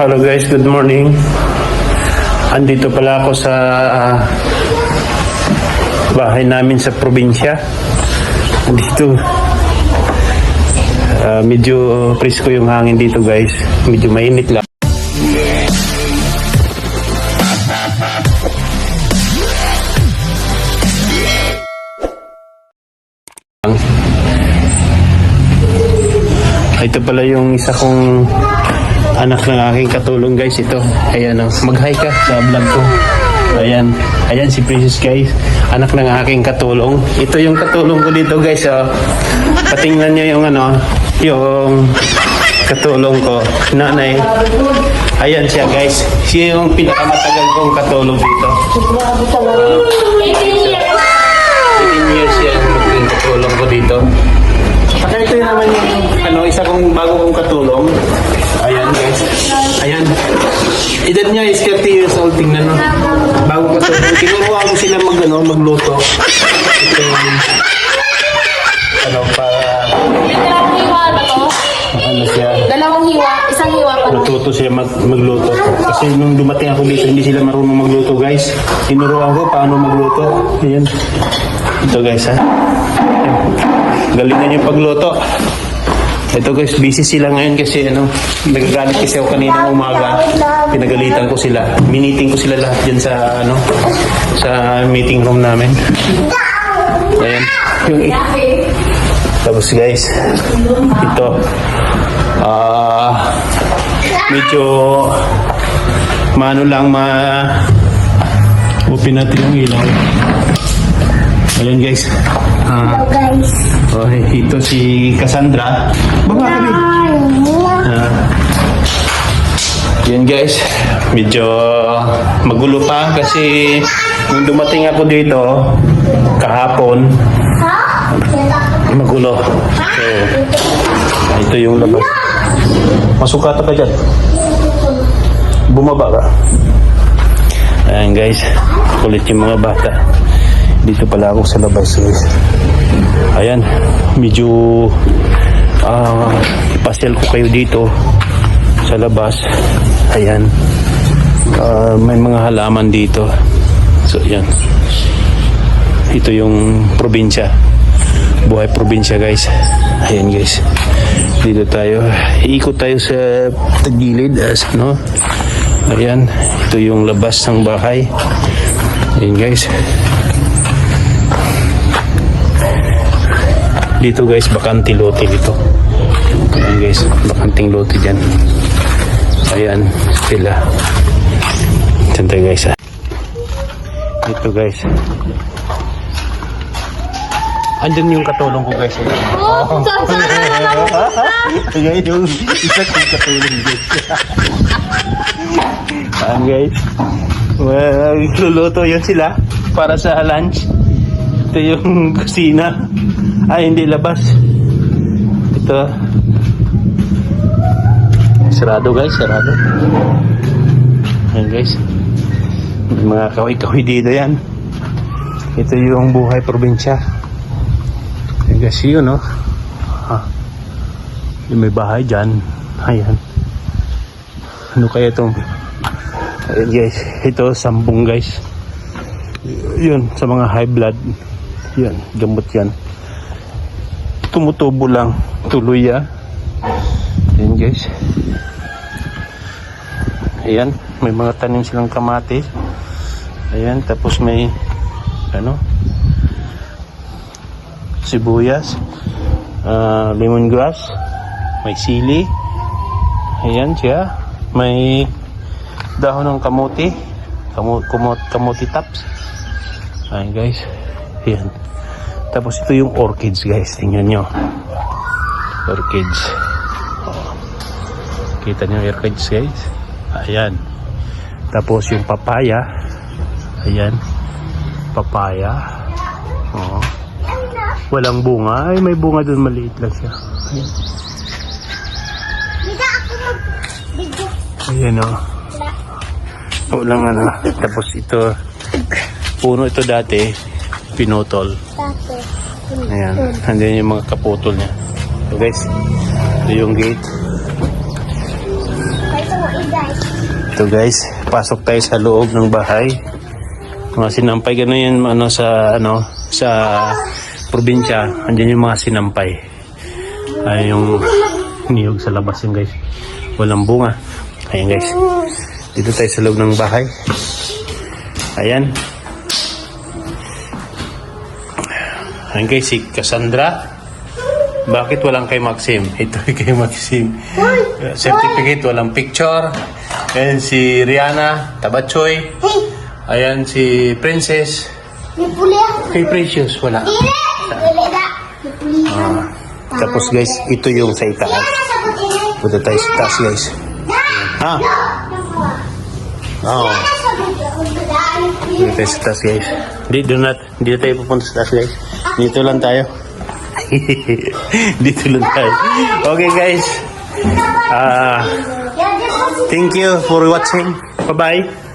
Hello guys, good morning. Andito pala ako sa bahay namin sa probinsya. Dito medyo presko yung hangin dito guys. Medyo mainit lang. Ito pala yung isa kong anak ng aking katulong guys. Ito, ayan o, mag-hi ka sa vlog ko. Ayan, ayan si Princess guys, anak ng aking katulong. Ito yung katulong ko dito guys. Patingnan nyo yung yung katulong ko, nanay. Ayan siya guys, siya yung pinakamatagal kong katulong dito. 18 years yan yung katulong ko dito. Saka ito yun naman yung isa kong bago kong katulong. Ayan guys. Ayan. Edad niya is 30 years old. Tingnan no. Bago katulong. Tinuruan ko sila magluto. Ito yung para Dalawang hiwa na to. Siya. Dalawang hiwa. Isang hiwa pa. Natuto siya magluto. Kasi nung dumating ako dito, hindi sila marunong magluto guys. Tinuruan ko paano magluto. Ayan. Ito guys ha. Galingan yung pagluto. Ito guys, busy sila ngayon kasi nagagalit kasi ako kaninang umaga. Pinagalitan ko sila. Miniting ko sila lahat dyan sa sa meeting room namin. Ayan. Tapos guys, ito medyo upin natin yung ilaw. Ayan guys. Guys. Ito si Cassandra. Baba kami. Yan guys. Medyo magulo pa kasi nung dumating ako dito kahapon, magulo. So, ito yung labas. Masukata ka dyan. Bumaba ka. Ayan guys. Kulit yung mga bata. Dito pala ako sa labas guys. Ayan, medyo ipasyal ko kayo dito sa labas. Ayan, may mga halaman dito. So ayan, ito yung probinsya, buhay probinsya guys. Ayan guys, dito tayo, iikot tayo sa tagilid ayan, ito yung labas ng bahay. Ayan guys. Dito guys, bakanting lote dito. Ayan guys, bakanting lote dyan. Ayan sila. Santa guys Dito guys. Andyan yung katulong ko guys. Ayan yung isa kong katulong guys. Ayan guys. Luluto yun sila para sa lunch. Ito yung kusina. Hindi labas. Ito. Sarado guys, sarado. Ayan guys. May mga kahoy-kahoy dito yan. Ito yung buhay probinsya. Ayan guys, yun yung may bahay dyan. Ayan. Ano kaya itong ayan guys. Ito, sambong guys. Yun, sa mga high blood. Yan, gamot yan. Tumutubo lang. Tuloy yan guys. Ayan, may mga tanim silang kamatis. Ayan, tapos may sibuyas, lemongrass, may sili. Ayan siya. May dahon ng kamuti. Kamuti tops. Ayan guys. Ayan. Tapos ito yung orchids guys. Tingnan nyo. Orchids. Kita nyo yung orchids guys. Ayan. Tapos yung papaya. Ayan. Papaya. Walang bunga. Ay, may bunga dun. Maliit lang siya. Ayan. Ayan walang Tapos ito. Puno ito dati. Pinutol. Ayan. Andyan yung mga kaputol niya. So guys, ito yung gate. Ito guys, pasok tayo sa loob ng bahay. Mga sinampay, gano'n yan sa probinsya. Andiyan yung mga sinampay. Ay yung niyog sa labas yun guys. Walang bunga. Ayan guys. Dito tayo sa loob ng bahay. Ayan. Ayan guys, si Cassandra. Bakit walang kay Maxim? Ito kay Maxim. Certificate, walang picture. Ayan si Rihanna Tabachoy. Ayan si Princess. Kay Precious, wala. Tapos guys, ito yung sa itaas. Punta tayo sa taas guys. Ha? Oo. Punta tayo sa taas guys. Hindi na tayo pupunta sa taas guys. Dito lang tayo. Dito lang tayo. Okay guys. Thank you for watching. Bye-bye.